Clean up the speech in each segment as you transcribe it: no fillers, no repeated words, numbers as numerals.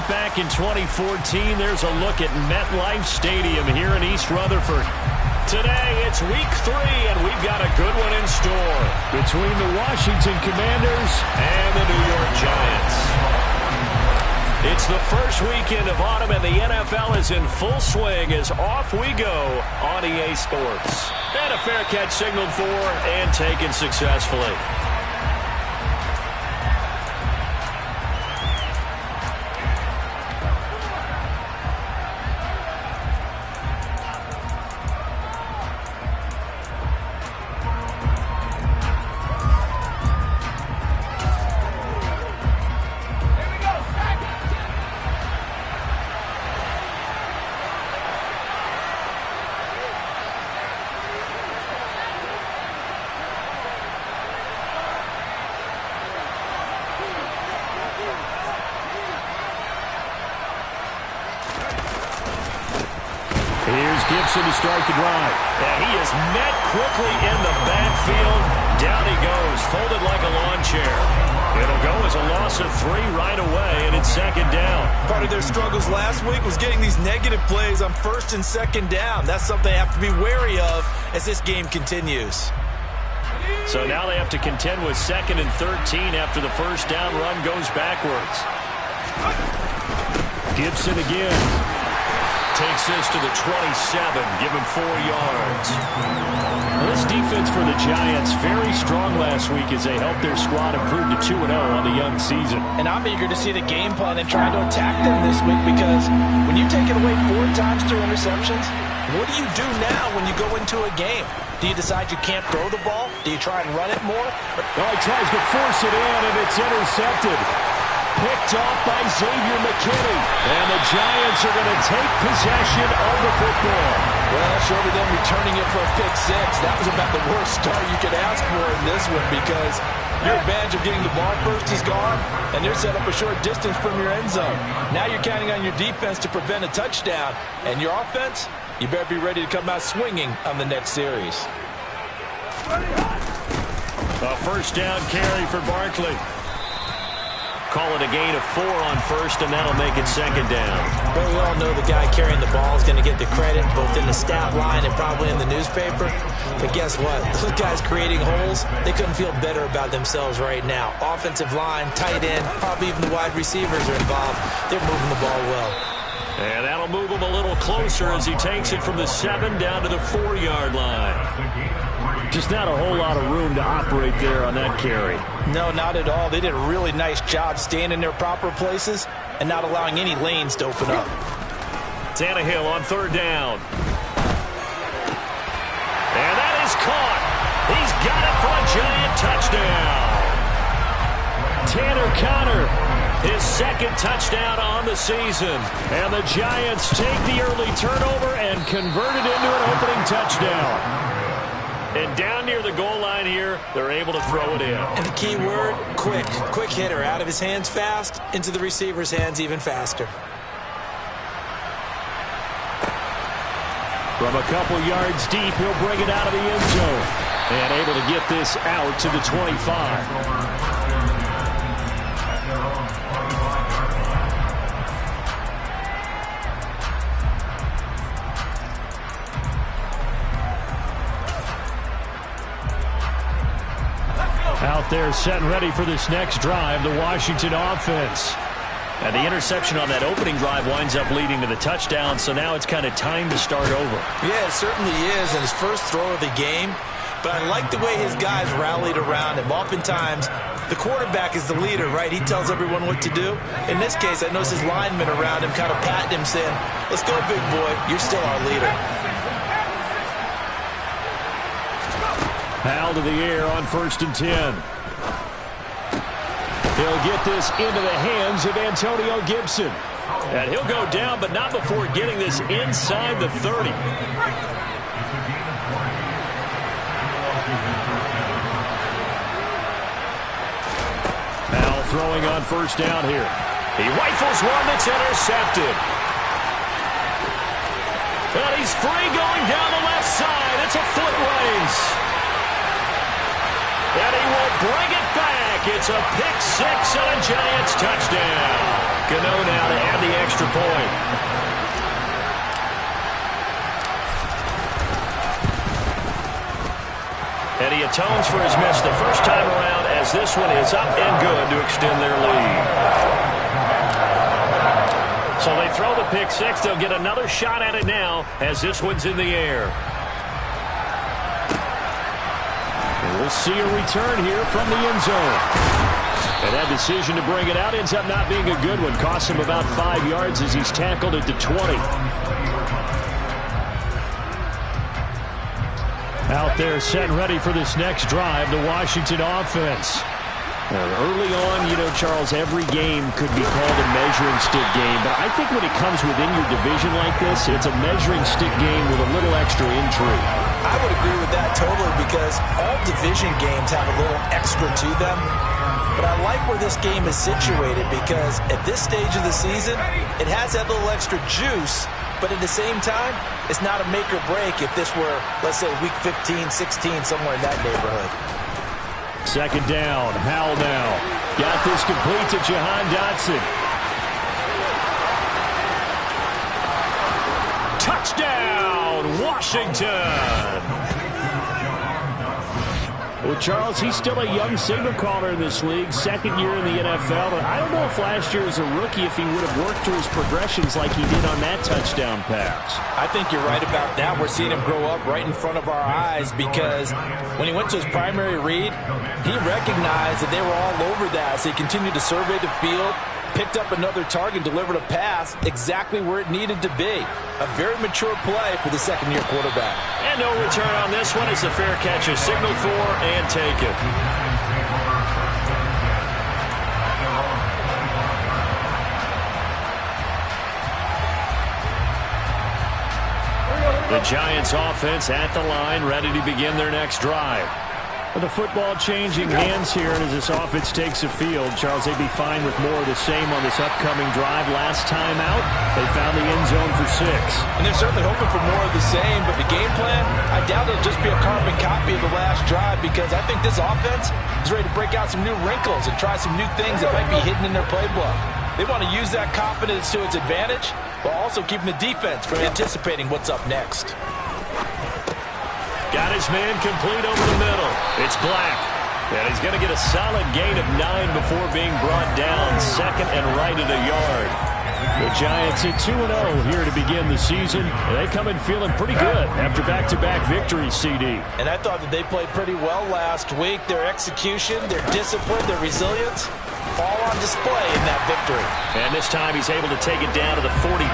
right back in 2014. There's a look at MetLife Stadium here in East Rutherford. Today, it's week 3, and we've got a good one in store between the Washington Commanders and the New York Giants. It's the first weekend of autumn, and the NFL is in full swing as off we go on EA Sports. And a fair catch signaled for and taken successfully. Here's Gibson to start the drive. And he is met quickly in the backfield. Down he goes, folded like a lawn chair. It'll go as a loss of 3 right away, and it's second down. Part of their struggles last week was getting these negative plays on first and second down. That's something they have to be wary of as this game continues. So now they have to contend with 2nd and 13 after the first down run goes backwards. Gibson again. Takes this to the 27, give him 4 yards. This defense for the Giants, very strong last week as they helped their squad improve to 2-0 on the young season. And I'm eager to see the game plan and try to attack them this week, because when you take it away 4 times through interceptions, what do you do now when you go into a game? Do you decide you can't throw the ball? Do you try and run it more? Oh, he tries to force it in, and it's intercepted. Picked off by Xavier McKinney. And the Giants are going to take possession of the football. Well, short of them returning it for a pick 6, that was about the worst start you could ask for in this one, because your advantage of getting the ball first is gone, and they're set up a short distance from your end zone. Now you're counting on your defense to prevent a touchdown, and your offense, you better be ready to come out swinging on the next series. A first down carry for Barkley. Call it a gain of 4 on first, and that'll make it second down. Well, we all know the guy carrying the ball is going to get the credit, both in the stat line and probably in the newspaper. But guess what? Those guys creating holes, they couldn't feel better about themselves right now. Offensive line, tight end, probably even the wide receivers are involved. They're moving the ball well. And that'll move him a little closer as he takes it from the 7 down to the 4-yard line. Just not a whole lot of room to operate there on that carry. No, not at all. They did a really nice job staying in their proper places and not allowing any lanes to open up. Tannehill on 3rd down. And that is caught. He's got it for a Giant touchdown. Tanner Conner, his 2nd touchdown on the season. And the Giants take the early turnover and convert it into an opening touchdown. And down near the goal line here, they're able to throw it in. And the key word, quick. Quick hitter. Out of his hands fast, into the receiver's hands even faster. From a couple yards deep, he'll bring it out of the end zone. And able to get this out to the 25. Out there set and ready for this next drive, the Washington offense. And the interception on that opening drive winds up leading to the touchdown, so now it's kind of time to start over. Yeah, it certainly is, and his first throw of the game. But I like the way his guys rallied around him. Oftentimes, the quarterback is the leader, right? He tells everyone what to do. In this case, I noticed his linemen around him kind of patting him, saying, "Let's go, big boy. You're still our leader." Foul to the air on 1st and 10. He'll get this into the hands of Antonio Gibson. And he'll go down, but not before getting this inside the 30. Now throwing on 1st down here. He rifles one that's intercepted. And he's free going down the left side. It's a foot race. And he will bring it back. It's a pick 6 and a Giants touchdown. Gano now to add And he atones for his miss the first time around as this one is up and good to extend their lead. So they throw the pick six. They'll get another shot at it now as this one's in the air. And we'll see a return here from the end zone. And that decision to bring it out ends up not being a good one. Costs him about 5 yards as he's tackled at the 20. Out there set and ready for this next drive, the Washington offense. Early on, you know, Charles, every game could be called a measuring stick game. But I think when it comes within your division like this, it's a measuring stick game with a little extra intrigue. I would agree with that totally because all division games have a little extra to them. But I like where this game is situated because at this stage of the season, it has that little extra juice. But at the same time, it's not a make or break if this were, let's say, week 15, 16, somewhere in that neighborhood. Second down, Howell now. Got this complete to Jahan Dotson. Touchdown, Washington! Well, Charles, he's still a young signal caller in this league, second year in the NFL. But I don't know if last year as a rookie if he would have worked through his progressions like he did on that touchdown pass. I think you're right about that. We're seeing him grow up right in front of our eyes because when he went to his primary read, he recognized that they were all over that. So he continued to survey the field, picked up another target, delivered a pass exactly where it needed to be. A very mature play for the second-year quarterback. And no return on this one. It's a fair catch, a signal for and take it. The Giants offense at the line, ready to begin their next drive. With the football changing hands here, and as this offense takes the field, Charles, they'd be fine with more of the same on this upcoming drive. Last time out, they found the end zone for 6. And they're certainly hoping for more of the same, but the game plan, I doubt it'll just be a carbon copy of the last drive because I think this offense is ready to break out some new wrinkles and try some new things that might be hidden in their playbook. They want to use that confidence to its advantage while also keeping the defense from anticipating what's up next. Got his man complete over the middle. It's Black. And he's going to get a solid gain of 9 before being brought down. Second and right at a yard. The Giants at 2-0 here to begin the season. And they come in feeling pretty good after back-to-back victories, CD. And I thought that they played pretty well last week. Their execution, their discipline, their resilience, all on display in that victory. And this time he's able to take it down to the 42.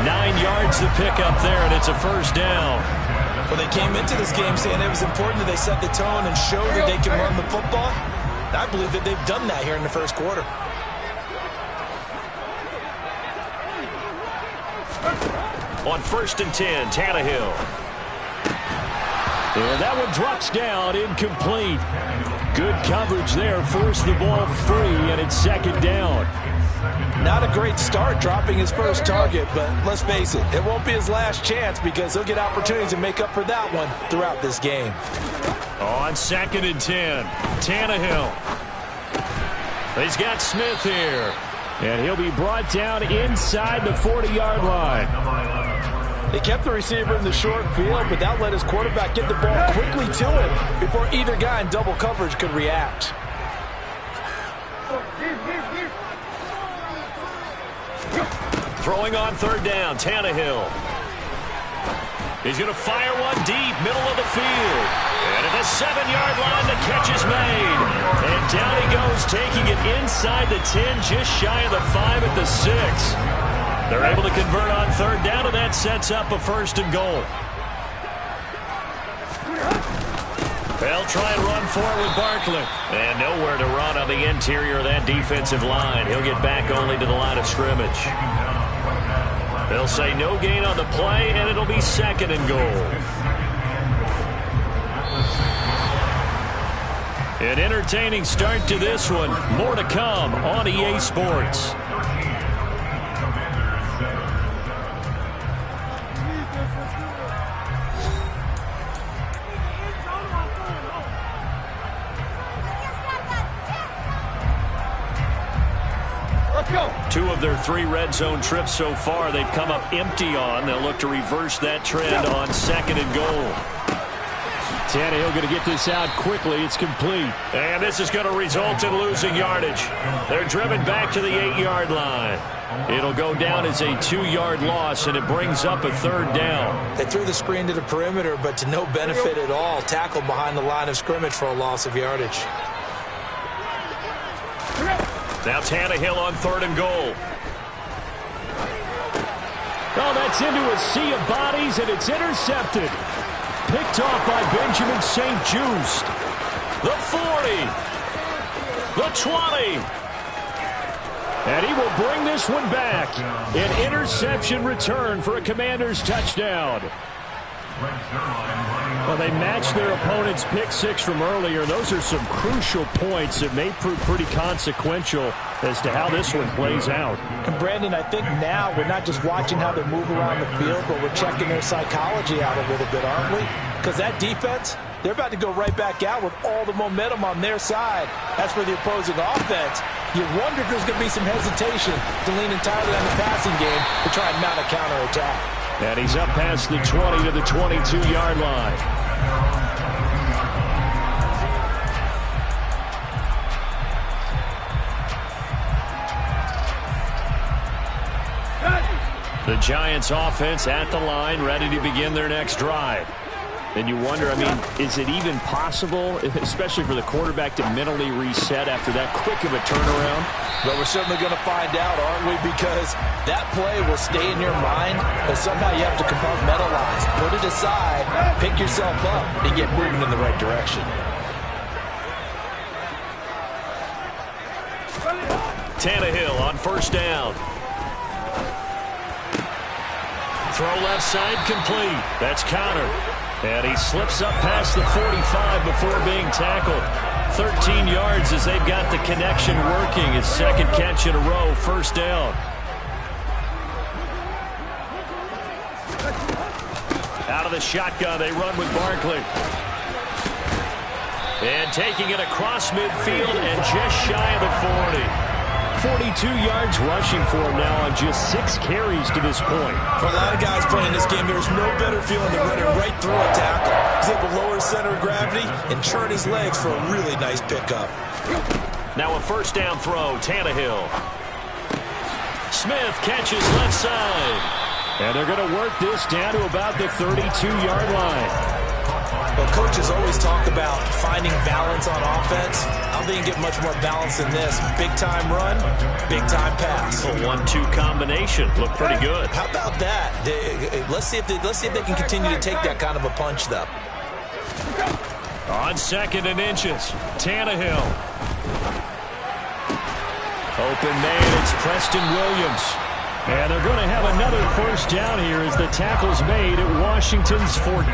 9 yards to pick up there, and it's a first down. Well, they came into this game saying it was important that they set the tone and show that they can run the football. I believe that they've done that here in the first quarter. On 1st and 10, Tannehill. And that one drops down, incomplete. Good coverage there, forced the ball free, and it's second down. Not a great start dropping his first target, but let's face it, it won't be his last chance because he'll get opportunities to make up for that one throughout this game. On 2nd and 10, Tannehill. He's got Smith here. And he'll be brought down inside the 40-yard line. They kept the receiver in the short field, but that let his quarterback get the ball quickly to him before either guy in double coverage could react. Throwing on 3rd down, Tannehill. He's going to fire one deep, middle of the field. And at the 7-yard line, the catch is made. And down he goes, taking it inside the 10, just shy of the 5 at the 6. They're able to convert on 3rd down, and that sets up a 1st and goal. They'll try and run for it with Barkley. And nowhere to run on the interior of that defensive line. He'll get back only to the line of scrimmage. They'll say no gain on the play, and it'll be 2nd and goal. An entertaining start to this one. More to come on EA Sports. Two of their 3 red zone trips so far, they've come up empty on. They'll look to reverse that trend on 2nd and goal. Tannehill going to get this out quickly. It's complete. And this is going to result in losing yardage. They're driven back to the 8-yard line. It'll go down as a 2-yard loss, and it brings up a 3rd down. They threw the screen to the perimeter, but to no benefit at all. Tackled behind the line of scrimmage for a loss of yardage. Now Tannehill on 3rd and goal. Oh, that's into a sea of bodies, and it's intercepted. Picked off by Benjamin St-Juste. The 40. The 20. And he will bring this one back. An interception return for a Commanders touchdown. Well, they matched their opponent's pick 6 from earlier. Those are some crucial points that may prove pretty consequential as to how this one plays out. And Brandon, I think now we're not just watching how they move around the field, but we're checking their psychology out a little bit, aren't we? Because that defense, they're about to go right back out with all the momentum on their side. As for the opposing offense, you wonder if there's going to be some hesitation to lean entirely on the passing game to try and mount a counterattack. And he's up past the 20 to the 22-yard line. The Giants offense at the line, ready to begin their next drive. And you wonder, I mean, is it even possible, especially for the quarterback, to mentally reset after that quick of a turnaround? But we're certainly going to find out, aren't we? Because that play will stay in your mind, but somehow you have to compartmentalize. Put it aside, pick yourself up, and get moving in the right direction. Tannehill on 1st down. Throw left side complete. That's countered. And he slips up past the 45 before being tackled. 13 yards as they've got the connection working. His 2nd catch in a row, 1st down. Out of the shotgun, they run with Barkley. And taking it across midfield and just shy of the 40. 42 yards rushing for him now on just 6 carries to this point. For a lot of guys playing this game, there's no better feeling than running right through a tackle. He's able to lower his center of gravity and churn his legs for a really nice pickup. Now a 1st down throw, Tannehill. Smith catches left side. And they're going to work this down to about the 32-yard line. Well, coaches always talk about finding balance on offense. I don't think you can get much more balance than this. Big-time run, big-time pass. A 1-2 combination. Look pretty good. How about that? Let's see if they can continue to take that kind of a punch, though. On 2nd and inches, Tannehill. Open man, it's Preston Williams. And they're going to have another 1st down here as the tackle's made at Washington's 14.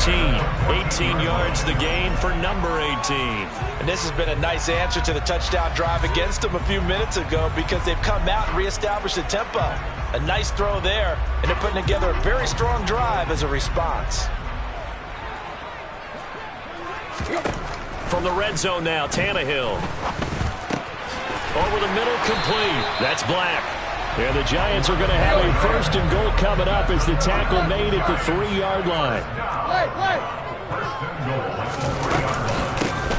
18 yards the gain for number 18. And this has been a nice answer to the touchdown drive against them a few minutes ago because they've come out and reestablished the tempo. A nice throw there, and they're putting together a very strong drive as a response. From the red zone now, Tannehill. Over the middle, complete. That's Black. And the Giants are going to have a 1st and goal coming up as the tackle made at the 3-yard line.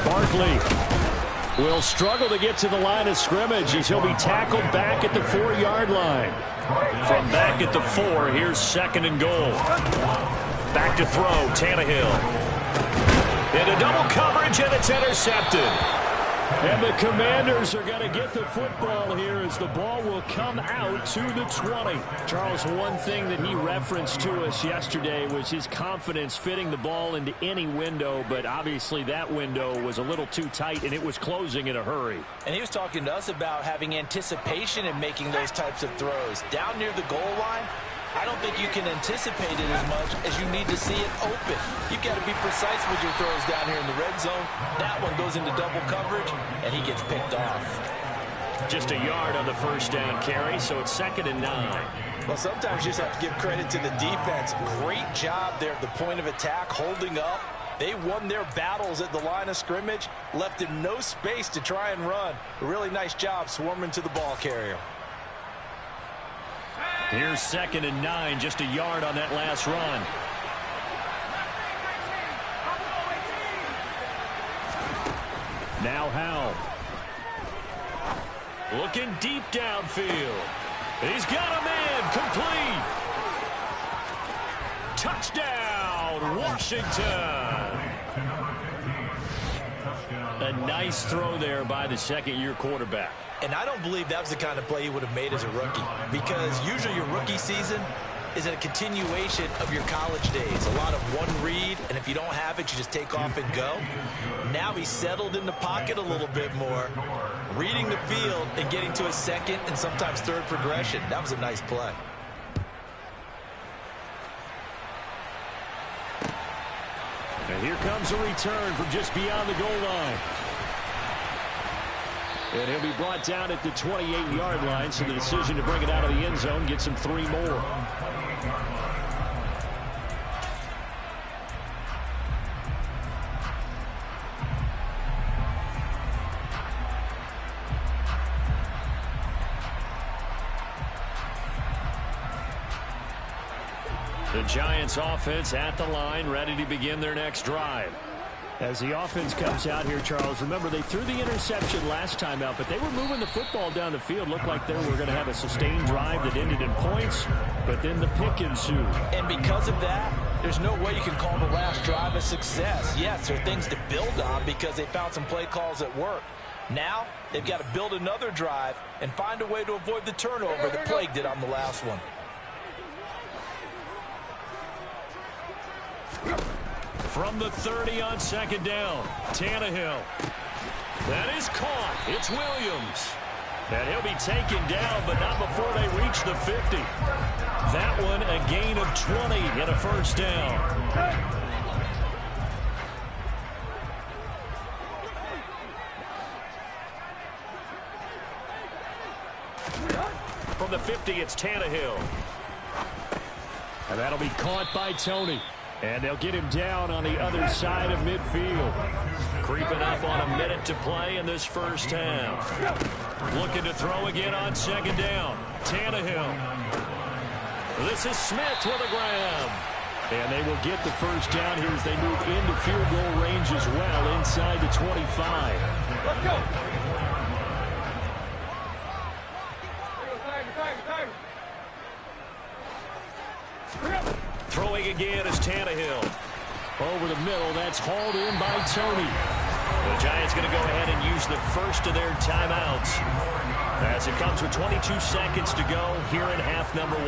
Barkley will struggle to get to the line of scrimmage as he'll be tackled back at the 4-yard line. From back at the 4, here's 2nd and goal. Back to throw, Tannehill. Into double coverage, and it's intercepted. And the Commanders are going to get the football here as the ball will come out to the 20. Charles, one thing that he referenced to us yesterday was his confidence fitting the ball into any window, but obviously that window was a little too tight and it was closing in a hurry. And he was talking to us about having anticipation in making those types of throws. Down near the goal line, I don't think you can anticipate it as much as you need to see it open. You've got to be precise with your throws down here in the red zone. That one goes into double coverage, and he gets picked off. Just a yard on the 1st down carry, so it's 2nd and 9. Well, sometimes you just have to give credit to the defense. Great job there at the point of attack, holding up. They won their battles at the line of scrimmage, left him no space to try and run. A really nice job swarming to the ball carrier. Here's 2nd and 9, just a yard on that last run. Now Howell. Looking deep downfield. He's got a man. Complete. Touchdown, Washington. A nice throw there by the second-year quarterback. And I don't believe that was the kind of play he would have made as a rookie, because usually your rookie season is a continuation of your college days. A lot of one read, and if you don't have it, you just take off and go. Now he's settled in the pocket a little bit more, reading the field and getting to his second and sometimes third progression. That was a nice play. And here comes a return from just beyond the goal line. And he'll be brought down at the 28-yard line, so the decision to bring it out of the end zone gets him 3 more. The Giants offense at the line, ready to begin their next drive. As the offense comes out here, Charles, remember they threw the interception last time out, but they were moving the football down the field. Looked like they were going to have a sustained drive that ended in points, but then the pick ensued. And because of that, there's no way you can call the last drive a success. Yes, there are things to build on because they found some play calls that work. Now, they've got to build another drive and find a way to avoid the turnover that plagued it on the last one. From the 30 on second down, Tannehill. That is caught. It's Williams. And he'll be taken down, but not before they reach the 50. That one a gain of 20 and a first down. From the 50, it's Tannehill. And that'll be caught by Tony. And they'll get him down on the other side of midfield. Creeping up on a minute to play in this first half. Looking to throw again on second down. Tannehill. This is Smith with a grab. And they will get the first down here as they move into field goal range as well inside the 25. Let's go. Throwing again is Tannehill. Over the middle, that's hauled in by Tony. The Giants going to go ahead and use the first of their timeouts as it comes with 22 seconds to go here in half number 1.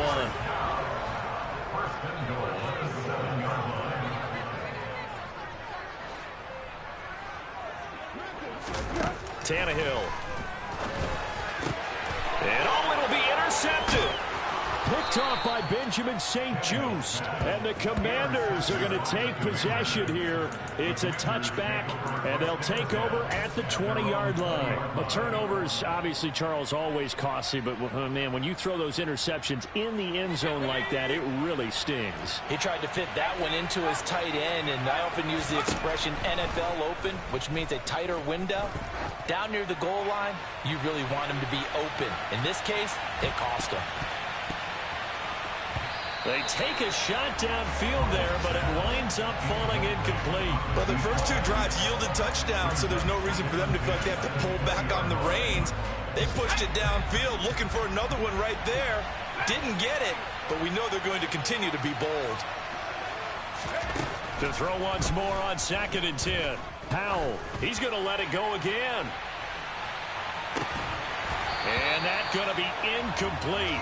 Tannehill. And it'll be intercepted. Picked off by Benjamin St-Juste. And the Commanders are going to take possession here. It's a touchback, and they'll take over at the 20-yard line. A turnover is obviously, Charles, always costly, but, man, when you throw those interceptions in the end zone like that, it really stings. He tried to fit that one into his tight end, and I often use the expression NFL open, which means a tighter window. Down near the goal line, you really want him to be open. In this case, it cost him. They take a shot downfield there, but it winds up falling incomplete. Well, the first 2 drives yielded touchdowns, so there's no reason for them to feel like they have to pull back on the reins. They pushed it downfield, looking for another one right there. Didn't get it, but we know they're going to continue to be bold. To throw once more on 2nd and 10. Howell, he's going to let it go again. And that's going to be incomplete.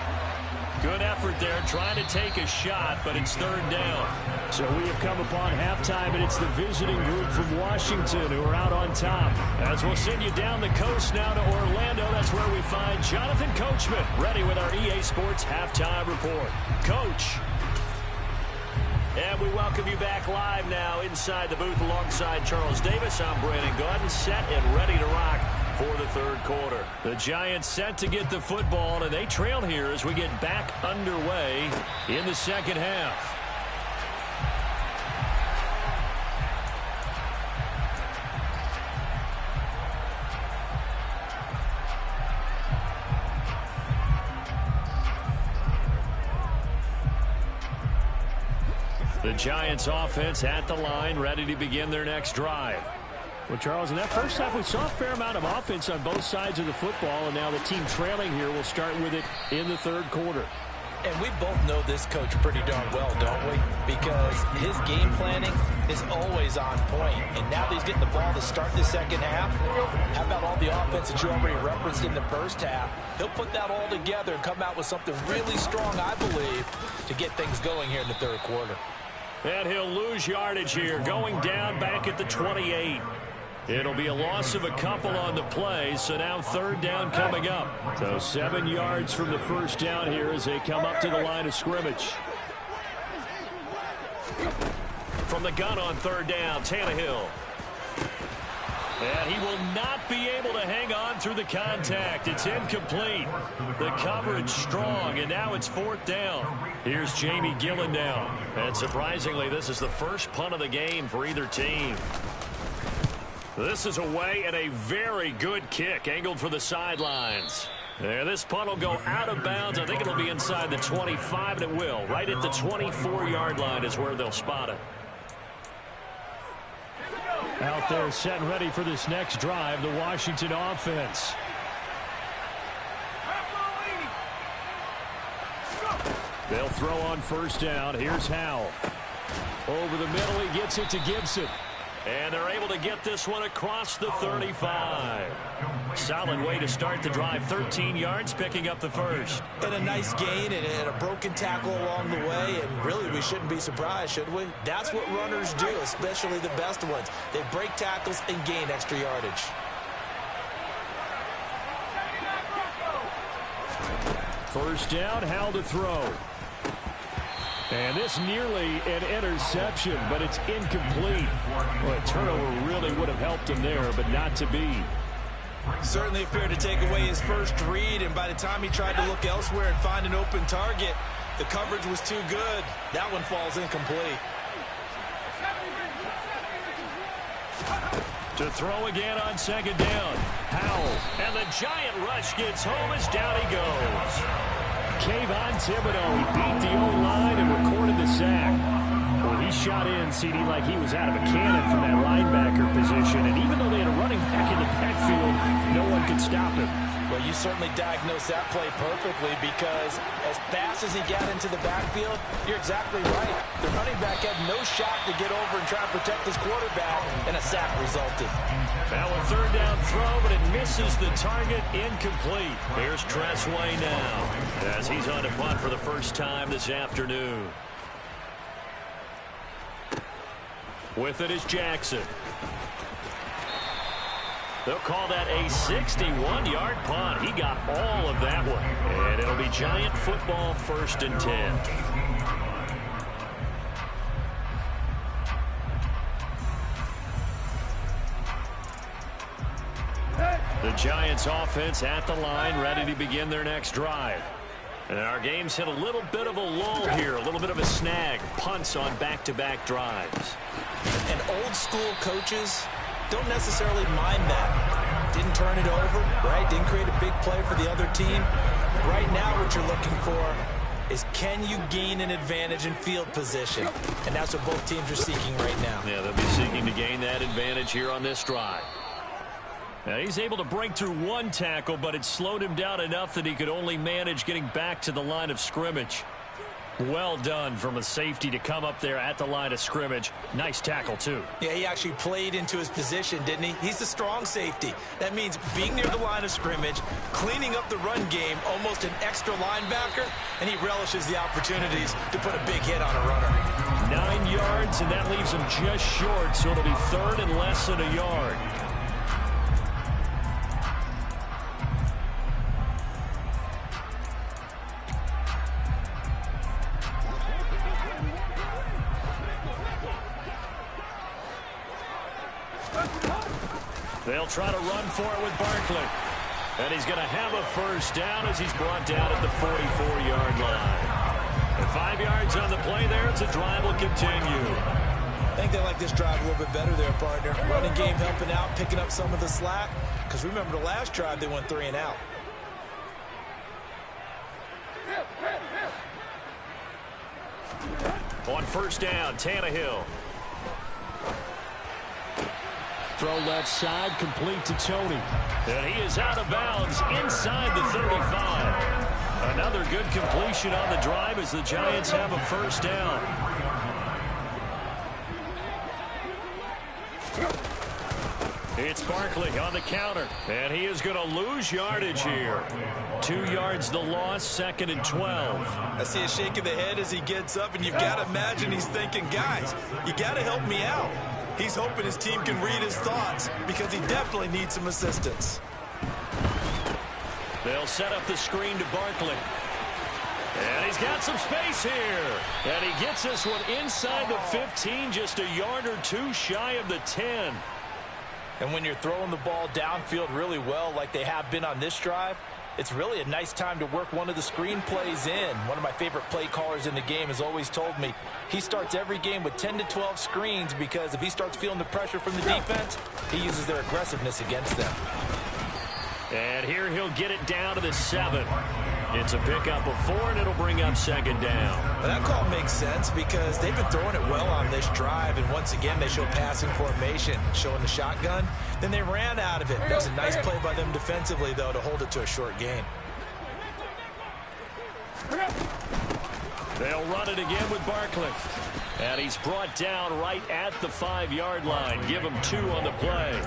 Good effort there, trying to take a shot, but it's 3rd down. So we have come upon halftime, and it's the visiting group from Washington who are out on top. As we'll send you down the coast now to Orlando, that's where we find Jonathan Coachman, ready with our EA Sports Halftime Report. Coach. And we welcome you back live now inside the booth alongside Charles Davis. I'm Brandon Gaudin, set and ready to rock for the 3rd quarter. The Giants set to get the football, and they trail here as we get back underway in the 2nd half. The Giants offense at the line, ready to begin their next drive. Well, Charles, in that first half, we saw a fair amount of offense on both sides of the football, and now the team trailing here will start with it in the third quarter. And we both know this coach pretty darn well, don't we? Because his game planning is always on point. And now that he's getting the ball to start the second half, how about all the offense that you already referenced in the first half? He'll put that all together and come out with something really strong, I believe, to get things going here in the third quarter. And he'll lose yardage here, going down back at the 28. It'll be a loss of a couple on the play, so now third down coming up. So 7 yards from the first down here as they come up to the line of scrimmage. From the gun on third down, Tannehill. And he will not be able to hang on through the contact. It's incomplete. The coverage strong, and now it's fourth down. Here's Jamie Gillen now. And surprisingly, this is the first punt of the game for either team. This is away and a very good kick, angled for the sidelines. There, this punt will go out of bounds. I think it'll be inside the 25, and it will. Right at the 24-yard line is where they'll spot it. Out there set and ready for this next drive, the Washington offense. They'll throw on first down. Here's Howell. Over the middle, he gets it to Gibson. And they're able to get this one across the 35. Solid way to start the drive. 13 yards, picking up the first. And a nice gain and a broken tackle along the way. And really, we shouldn't be surprised, should we? That's what runners do, especially the best ones. They break tackles and gain extra yardage. First down, Howell to throw. And this nearly an interception, but it's incomplete. Well, a turnover really would have helped him there, but not to be. Certainly appeared to take away his first read, and by the time he tried to look elsewhere and find an open target, the coverage was too good. That one falls incomplete. To throw again on second down. Howell. And the giant rush gets home as down he goes. Kayvon Thibodeaux, he beat the O-line and recorded the sack. Well, he shot in, CD, like he was out of a cannon from that linebacker position. And even though they had a running back in the backfield, no one could stop him. Well, you certainly diagnosed that play perfectly because as fast as he got into the backfield, you're exactly right. The running back had no shot to get over and try to protect his quarterback, and a sack resulted. Now a third down throw, but it misses the target, incomplete. Here's Tress Way now as he's on to punt for the first time this afternoon. With it is Jackson. They'll call that a 61-yard punt. He got all of that one. And it'll be Giant football, 1st and 10. The Giants offense at the line, ready to begin their next drive. And our game's hit a little bit of a lull here, a little bit of a snag. Punts on back-to-back drives. And old school coaches don't necessarily mind that. Didn't turn it over, right? Didn't create a big play for the other team. Right now what you're looking for is can you gain an advantage in field position? And that's what both teams are seeking right now. Yeah, they'll be seeking to gain that advantage here on this drive. Now, he's able to break through one tackle, but it slowed him down enough that he could only manage getting back to the line of scrimmage. Well done from a safety to come up there at the line of scrimmage. Nice tackle, too. Yeah, he actually played into his position, didn't he? He's a strong safety. That means being near the line of scrimmage, cleaning up the run game, almost an extra linebacker, and he relishes the opportunities to put a big hit on a runner. 9 yards, and that leaves him just short, so it'll be third and less than a yard. They'll try to run for it with Barkley. And he's going to have a first down as he's brought down at the 44-yard line. And 5 yards on the play there. It's a drive will continue. I think they like this drive a little bit better there, partner. Running game helping out, picking up some of the slack. Because remember the last drive, they went 3 and out. On first down, Tannehill. throw left side, complete to Tony. And he is out of bounds inside the 35. Another good completion on the drive as the Giants have a first down. It's Barkley on the counter, and he is going to lose yardage here. 2 yards the loss, 2nd and 12. I see a shake of the head as he gets up, and you've got to imagine he's thinking, guys, you got to help me out. He's hoping his team can read his thoughts because he definitely needs some assistance. They'll set up the screen to Barkley. And he's got some space here. And he gets this one inside the 15, just a yard or two shy of the 10. And when you're throwing the ball downfield really well like they have been on this drive, it's really a nice time to work one of the screen plays in. One of my favorite play callers in the game has always told me he starts every game with 10 to 12 screens because if he starts feeling the pressure from the defense, he uses their aggressiveness against them. And here he'll get it down to the 7. It's a pickup of 4, and it'll bring up 2nd down. Well, that call makes sense because they've been throwing it well on this drive, and once again they show passing formation, showing the shotgun. Then they ran out of it. That was a nice play by them defensively, though, to hold it to a short gain. They'll run it again with Barkley. And he's brought down right at the 5-yard line. Give him 2 on the play.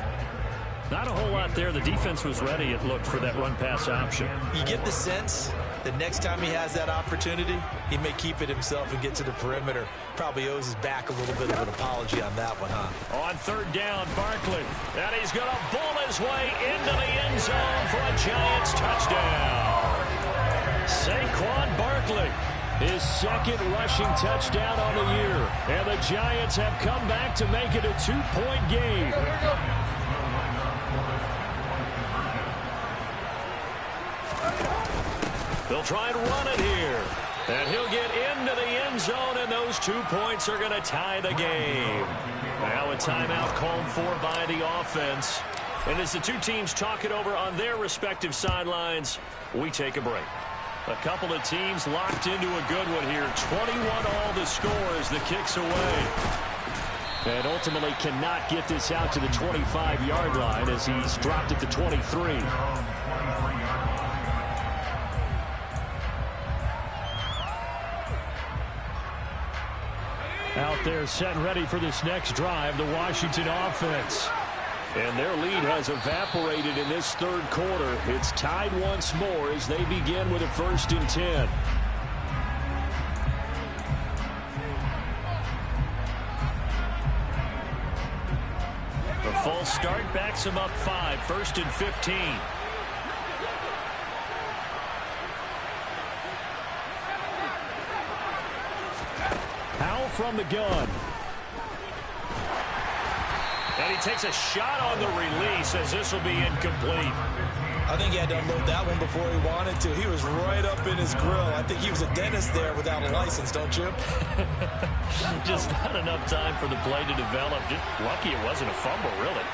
Not a whole lot there. The defense was ready, it looked, for that run-pass option. You get the sense that next time he has that opportunity, he may keep it himself and get to the perimeter. Probably owes his back a little bit of an apology on that one, huh? On 3rd down, Barkley. And he's going to bull his way into the end zone for a Giants touchdown. Saquon Barkley, his 2nd rushing touchdown on the year. And the Giants have come back to make it a 2-point game. They'll try and run it here. And he'll get into the end zone, and those 2 points are going to tie the game. Now a timeout called for by the offense. And as the two teams talk it over on their respective sidelines, we take a break. A couple of teams locked into a good one here. 21-all the score as the kick's away. And ultimately cannot get this out to the 25-yard line as he's dropped at the 23. Out there set and ready for this next drive, the Washington offense. And their lead has evaporated in this 3rd quarter. It's tied once more as they begin with a 1st and 10. The false start backs him up 5, 1st and 15. Powell from the gun. And he takes a shot on the release as this will be incomplete. I think he had to unload that one before he wanted to. He was right up in his grill. I think he was a dentist there without a license, don't you? Just not enough time for the play to develop. Just lucky it wasn't a fumble, really.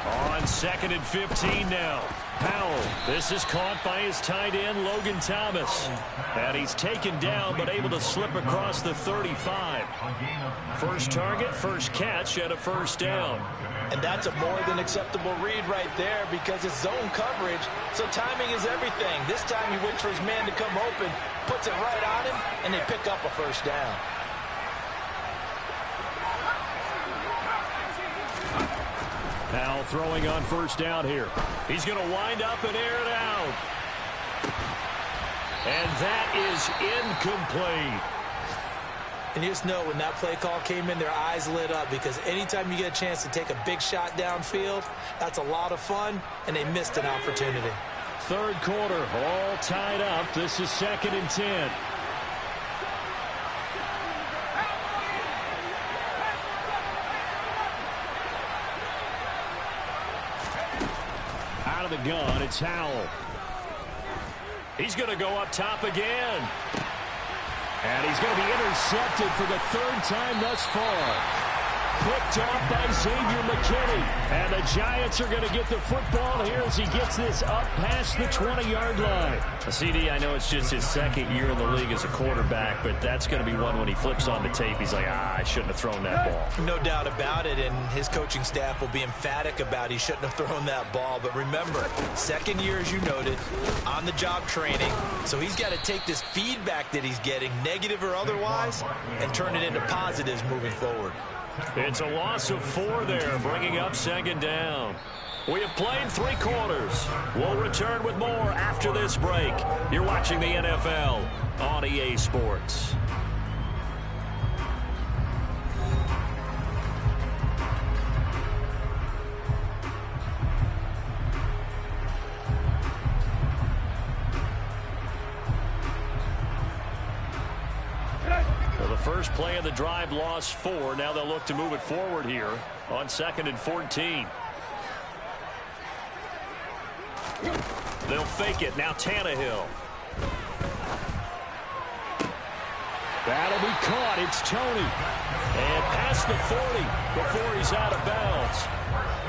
On 2nd and 15 now. Powell. This is caught by his tight end, Logan Thomas. And he's taken down, but able to slip across the 35. First target, first catch, and a 1st down. And that's a more than acceptable read right there because it's zone coverage, so timing is everything. This time he waits for his man to come open, puts it right on him, and they pick up a 1st down. Powell throwing on 1st down here. He's going to wind up and air it out. And that is incomplete. And you just know when that play call came in, their eyes lit up because anytime you get a chance to take a big shot downfield, that's a lot of fun, and they missed an opportunity. 3rd quarter, all tied up. This is 2nd and 10. Out of the gun, it's Howell. He's going to go up top again. And he's going to be intercepted for the 3rd time thus far. picked off by Xavier McKinney. And the Giants are going to get the football here as he gets this up past the 20-yard line. CD, I know it's just his second year in the league as a quarterback, but that's going to be one when he flips on the tape. He's like, I shouldn't have thrown that ball. No doubt about it, and his coaching staff will be emphatic about he shouldn't have thrown that ball. But remember, second year, as you noted, on-the-job training. So he's got to take this feedback that he's getting, negative or otherwise, and turn it into positives moving forward. It's a loss of 4 there, bringing up second down. We have played 3 quarters. We'll return with more after this break. You're watching the NFL on EA Sports. First play of the drive, lost 4. Now they'll look to move it forward here on 2nd and 14. They'll fake it. Now Tannehill. That'll be caught. It's Toney. And past the 40 before he's out of bounds.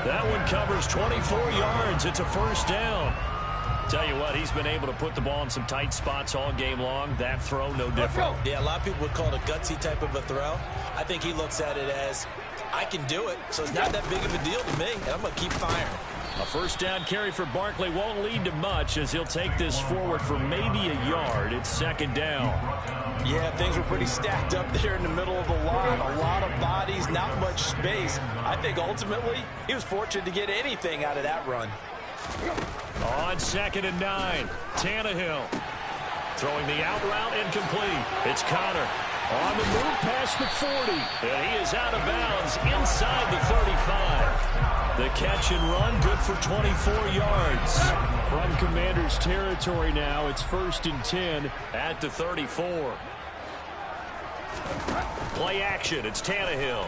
That one covers 24 yards. It's a first down. Tell you what, he's been able to put the ball in some tight spots all game long. That throw, no different. Yeah, a lot of people would call it a gutsy type of a throw. I think he looks at it as, I can do it, so it's not that big of a deal to me, and I'm going to keep firing. A first down carry for Barkley won't lead to much as he'll take this forward for maybe a yard. It's second down. Yeah, things were pretty stacked up there in the middle of the line. A lot of bodies, not much space. I think ultimately he was fortunate to get anything out of that run. On 2nd and 9, Tannehill throwing the out route incomplete. It's Connor on the move past the 40, and he is out of bounds inside the 35. The catch and run good for 24 yards. From Commanders territory now, it's 1st and 10 at the 34. Play action, it's Tannehill.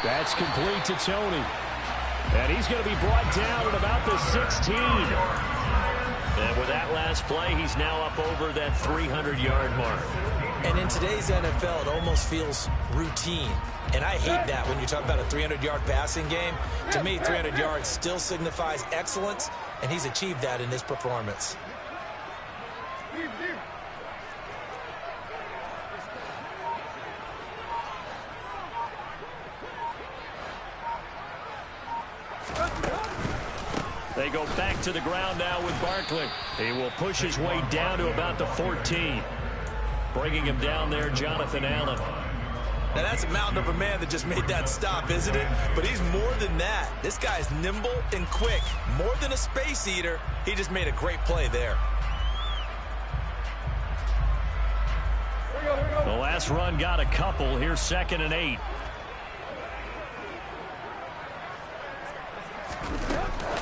That's complete to Toney. And he's going to be brought down at about the 16. And with that last play, he's now up over that 300-yard mark. And in today's NFL, it almost feels routine. And I hate that when you talk about a 300-yard passing game. To me, 300 yards still signifies excellence, and he's achieved that in his performance. They go back to the ground now with Barkley. He will push his way down to about the 14. Bringing him down there, Jonathan Allen. Now, that's a mountain of a man that just made that stop, isn't it? But he's more than that. This guy's nimble and quick. More than a space eater, he just made a great play there. The last run got a couple. Here's 2nd and 8.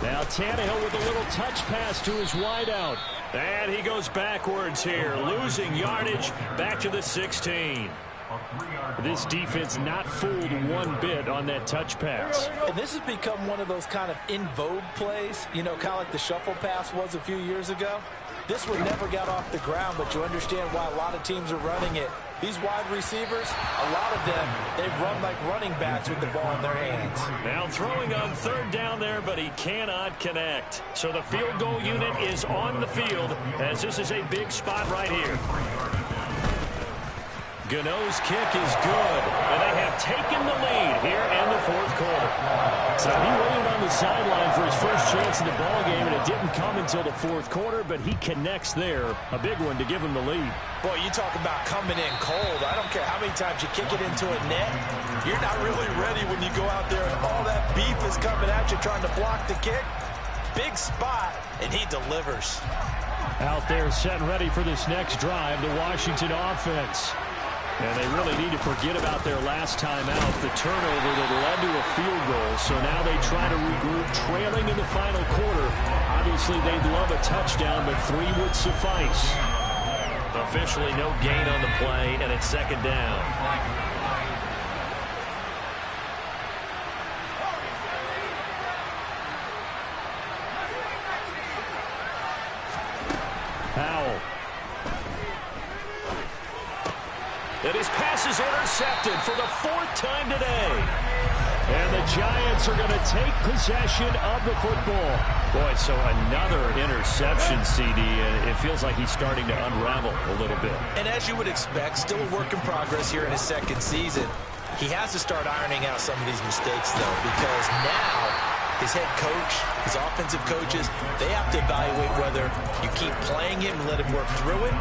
Now Tannehill with a little touch pass to his wideout. And he goes backwards here, losing yardage back to the 16. This defense not fooled one bit on that touch pass. And this has become one of those kind of in vogue plays, you know, kind of like the shuffle pass was a few years ago. This one never got off the ground, but you understand why a lot of teams are running it. These wide receivers, a lot of them, they run like running backs with the ball in their hands. Now throwing on 3rd down there, but he cannot connect. So the field goal unit is on the field as this is a big spot right here. Gano's kick is good, and they have taken the lead here in the 4th quarter. So he waited on the sideline for his first chance in the ballgame, and it didn't come until the 4th quarter, but he connects there. A big one to give him the lead. Boy, you talk about coming in cold. I don't care how many times you kick it into a net. You're not really ready when you go out there and all that beef is coming at you trying to block the kick. Big spot, and he delivers. Out there set and ready for this next drive, the Washington offense. And they really need to forget about their last time out, the turnover that led to a field goal. So now they try to regroup, trailing in the final quarter. Obviously, they'd love a touchdown, but 3 would suffice. Officially no gain on the play, and it's 2nd down. Powell. And his pass is intercepted for the 4th time today. And the Giants are going to take possession of the football. Boy, so another interception, CD, and it feels like he's starting to unravel a little bit. And as you would expect, still a work in progress here in his 2nd season. He has to start ironing out some of these mistakes, though, because now his head coach, his offensive coaches, they have to evaluate whether you keep playing him and let him work through it,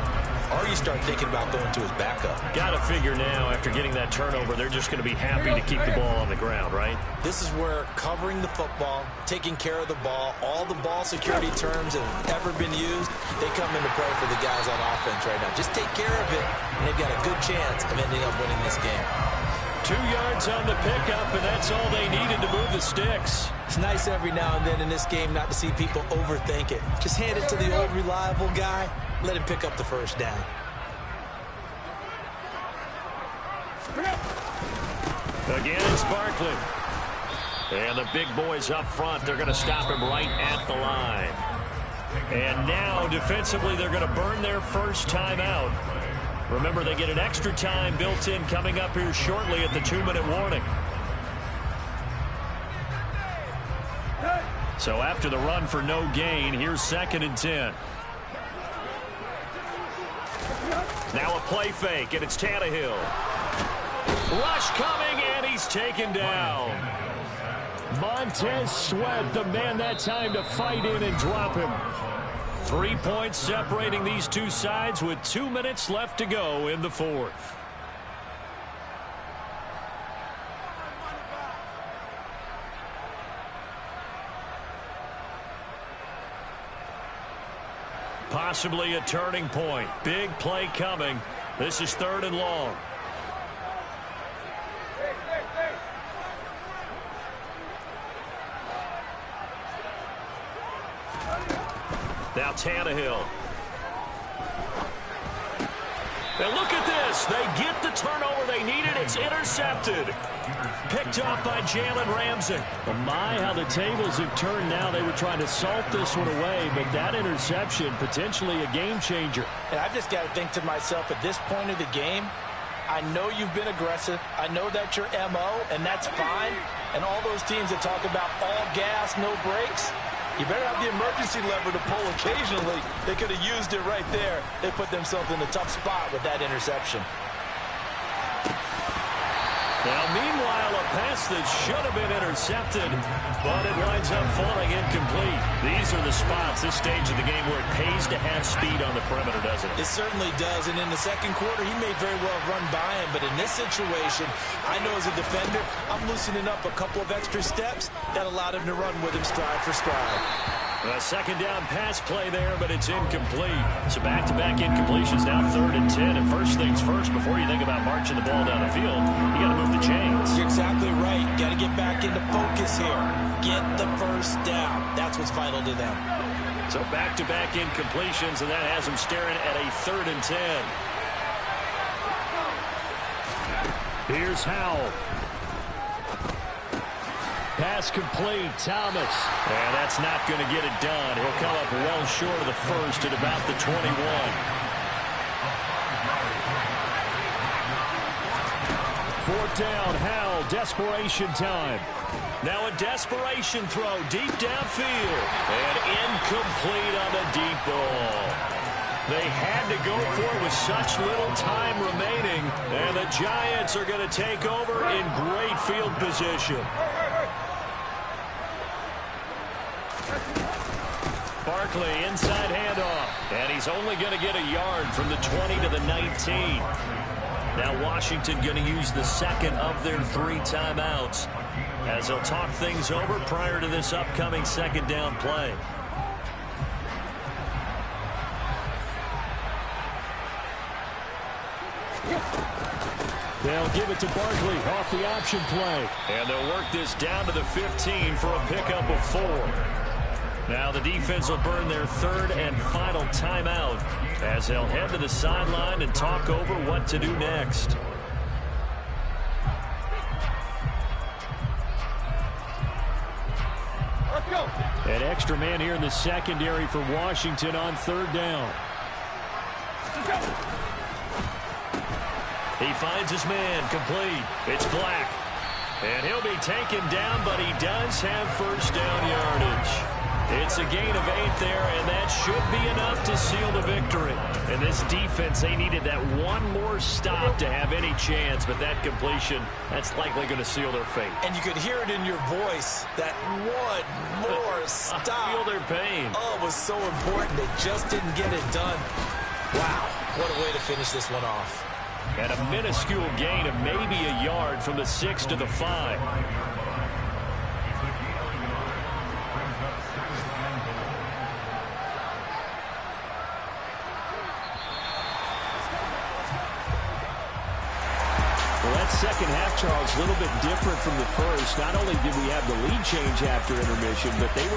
or you start thinking about going to his backup. Got to figure now, after getting that turnover, they're just going to be happy to keep the ball on the ground, right? This is where covering the football, taking care of the ball, all the ball security terms that have ever been used, they come into play for the guys on offense right now. Just take care of it, and they've got a good chance of ending up winning this game. 2 yards on the pickup, and that's all they needed to move the sticks. It's nice every now and then in this game not to see people overthink it. Just hand it to the old reliable guy. Let him pick up the 1st down. Again, it's Barkley. And the big boys up front, they're going to stop him right at the line. And now, defensively, they're going to burn their 1st timeout. Remember, they get an extra time built in coming up here shortly at the 2-minute warning. So after the run for no gain, here's 2nd and 10. Now a play fake, and it's Tannehill. Rush coming, and he's taken down. Montez Sweat, the man that time to fight in and drop him. 3 points separating these two sides with 2 minutes left to go in the 4th. Possibly a turning point. Big play coming. This is 3rd and long. Now Tannehill. And look at this. They get the turnover they needed. It's intercepted. Picked off by Jalen Ramsey. Well, my, how the tables have turned now. They were trying to salt this one away, but that interception, potentially a game changer. And I've just got to think to myself, at this point of the game, I know you've been aggressive. I know that's your MO, and that's fine. And all those teams that talk about all gas, no brakes, you better have the emergency lever to pull occasionally. They could have used it right there. They put themselves in a tough spot with that interception. Now, meanwhile, a pass that should have been intercepted, but it winds up falling incomplete. These are the spots, this stage of the game, where it pays to have speed on the perimeter, doesn't it? It certainly does, and in the 2nd quarter, he may very well run by him, but in this situation, I know as a defender, I'm loosening up a couple of extra steps that allowed him to run with him stride for stride. A 2nd down pass play there, but it's incomplete. So back-to-back incompletions, now 3rd and 10. And first things first, before you think about marching the ball down the field, you got to move the chains. You're exactly right. Got to get back into focus here. Get the 1st down. That's what's vital to them. So back-to-back incompletions, and that has them staring at a 3rd and 10. Here's Howell. Pass complete, Thomas. And that's not going to get it done. He'll come up well short of the 1st at about the 21. 4th down, Howell, desperation time. Now a desperation throw deep downfield. And incomplete on the deep ball. They had to go for it with such little time remaining. And the Giants are going to take over in great field position. Barkley, inside handoff. And he's only going to get a yard from the 20 to the 19. Now Washington going to use the 2nd of their 3 timeouts as they'll talk things over prior to this upcoming 2nd down play. They'll give it to Barkley off the option play. And they'll work this down to the 15 for a pickup of 4. Now the defense will burn their 3rd and final timeout as they'll head to the sideline and talk over what to do next. Let's go. An extra man here in the secondary for Washington on 3rd down. He finds his man, complete. It's Black. And he'll be taken down, but he does have first down yardage. It's a gain of 8 there, and that should be enough to seal the victory. And this defense, they needed that one more stop to have any chance, but that completion, that's likely going to seal their fate. And you could hear it in your voice, that one more stop. I feel their pain. Oh, it was so important. They just didn't get it done. Wow, what a way to finish this one off. And a minuscule gain of maybe a yard from the 6 to the 5. Second half, Charles, a little bit different from the first. Not only did we have the lead change after intermission, but they were